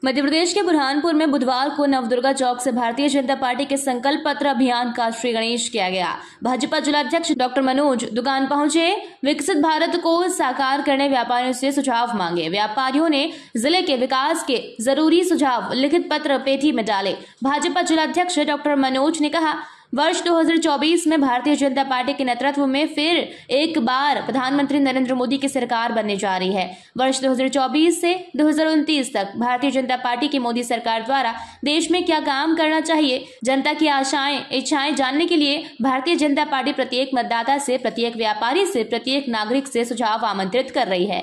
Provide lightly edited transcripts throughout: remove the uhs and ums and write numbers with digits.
मध्य प्रदेश के बुरहानपुर में बुधवार को नवदुर्गा चौक से भारतीय जनता पार्टी के संकल्प पत्र अभियान का श्री गणेश किया गया। भाजपा जिलाध्यक्ष डॉक्टर मनोज दुकान पहुंचे, विकसित भारत को साकार करने व्यापारियों से सुझाव मांगे। व्यापारियों ने जिले के विकास के जरूरी सुझाव लिखित पत्र पेटी में डाले। भाजपा जिलाध्यक्ष डॉक्टर मनोज ने कहा, वर्ष 2024 में भारतीय जनता पार्टी के नेतृत्व में फिर एक बार प्रधानमंत्री नरेंद्र मोदी की सरकार बनने जा रही है। वर्ष 2024 से 2029 तक भारतीय जनता पार्टी की मोदी सरकार द्वारा देश में क्या काम करना चाहिए, जनता की आशाएं इच्छाएं जानने के लिए भारतीय जनता पार्टी प्रत्येक मतदाता से, प्रत्येक व्यापारी से, प्रत्येक नागरिक से सुझाव आमंत्रित कर रही है।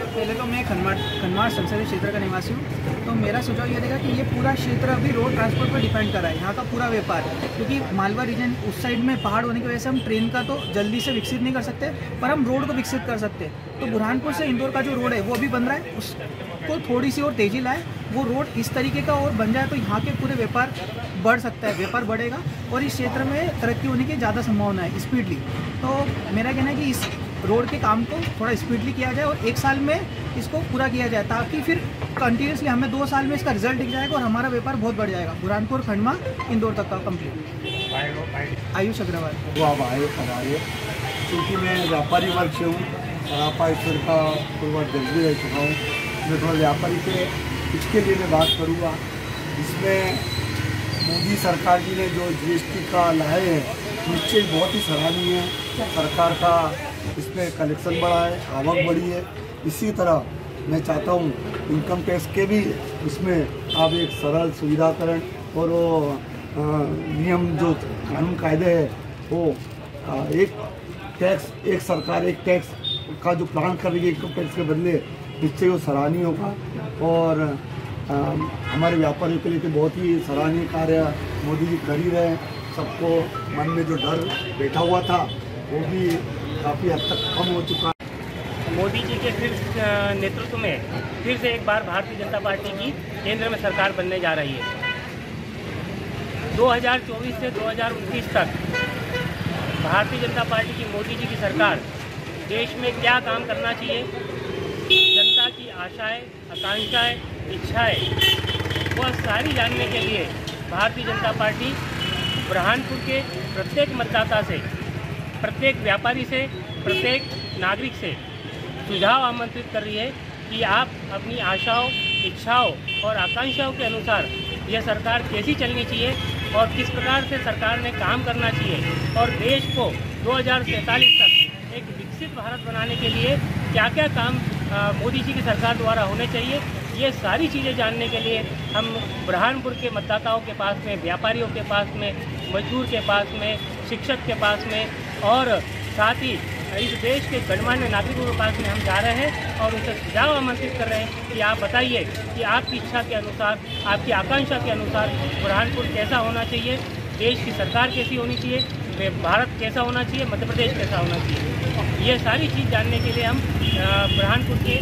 पहले तो मैं खनमार संसदीय क्षेत्र का निवासी हूँ, तो मेरा सुझाव ये रहेगा कि ये पूरा क्षेत्र अभी रोड ट्रांसपोर्ट पर डिपेंड कर रहा है, यहाँ का पूरा व्यापार, क्योंकि मालवा रीजन उस साइड में पहाड़ होने की वजह से हम ट्रेन का तो जल्दी से विकसित नहीं कर सकते, पर हम रोड को विकसित कर सकते हैं। तो बुरहानपुर से इंदौर का जो रोड है वो अभी बन रहा है, उसको थोड़ी सी और तेज़ी लाए, वो रोड इस तरीके का और बन जाए तो यहाँ के पूरे व्यापार बढ़ सकता है, व्यापार बढ़ेगा और इस क्षेत्र में तरक्की होने की ज़्यादा संभावना है स्पीडली। तो मेरा कहना है कि इस रोड के काम को थोड़ा स्पीडली किया जाए और 1 साल में इसको पूरा किया जाए, ताकि फिर कंटिन्यूसली हमें 2 साल में इसका रिजल्ट दिख जाएगा और हमारा व्यापार बहुत बढ़ जाएगा, बुरहानपुर खंडवा इंदौर तक का कंप्लीट। आयुष अग्रवाल। वो आप आइए, क्योंकि मैं व्यापारी वर्ग से हूँ, सरापा ईश्वर का पूर्व जल्दी रह चुका हूँ। मैं थोड़ा व्यापारी से इसके लिए मैं बात करूँगा। इसमें मोदी सरकार जी ने जो GST का लाए हैं, निश्चय बहुत ही सराहनीय है। सरकार का इसमें कलेक्शन बढ़ा है, आवक बढ़ी है। इसी तरह मैं चाहता हूँ इनकम टैक्स के भी इसमें आप एक सरल सुविधाकरण और वो नियम जो कानून कायदे है वो एक टैक्स, एक सरकार एक टैक्स का जो प्लान कर रही है इनकम टैक्स के बदले, निश्चय वो सराहनीय होगा। और हमारे व्यापारियों के लिए तो बहुत ही सराहनीय कार्य मोदी जी कर ही रहे हैं। सबको मन में जो डर बैठा हुआ था वो भी काफ़ी हद तक कम हो चुका है। मोदी जी के फिर नेतृत्व में फिर से एक बार भारतीय जनता पार्टी की केंद्र में सरकार बनने जा रही है। 2024 से 2029 तक भारतीय जनता पार्टी की मोदी जी की सरकार देश में क्या काम करना चाहिए, जनता की आशाएं, आकांक्षाएं, इच्छाएं, वह सारी जानने के लिए भारतीय जनता पार्टी बुरहानपुर के प्रत्येक मतदाता से, प्रत्येक व्यापारी से, प्रत्येक नागरिक से सुझाव आमंत्रित कर रही है कि आप अपनी आशाओं, इच्छाओं और आकांक्षाओं के अनुसार यह सरकार कैसी चलनी चाहिए और किस प्रकार से सरकार ने काम करना चाहिए और देश को 2047 तक एक विकसित भारत बनाने के लिए क्या क्या काम मोदी जी की सरकार द्वारा होने चाहिए, ये सारी चीज़ें जानने के लिए हम बुरहानपुर के मतदाताओं के पास में, व्यापारियों के पास में, मजदूर के पास में, शिक्षक के पास में और साथ ही इस देश के गणमान्य नागरिकों के पास में हम जा रहे हैं और उनसे सुझाव आमंत्रित कर रहे हैं कि आप बताइए कि आपकी इच्छा के अनुसार, आपकी आकांक्षा के अनुसार बुरहानपुर कैसा होना चाहिए, देश की सरकार कैसी होनी चाहिए, भारत कैसा होना चाहिए, मध्य प्रदेश कैसा होना चाहिए। ये सारी चीज़ जानने के लिए हम बुरहानपुर के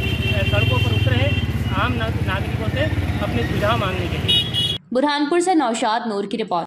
सड़कों पर उतरे हैं आम नागरिकों से अपने सुझाव मांगने के लिए। बुरहानपुर से नौशाद नूर की रिपोर्ट।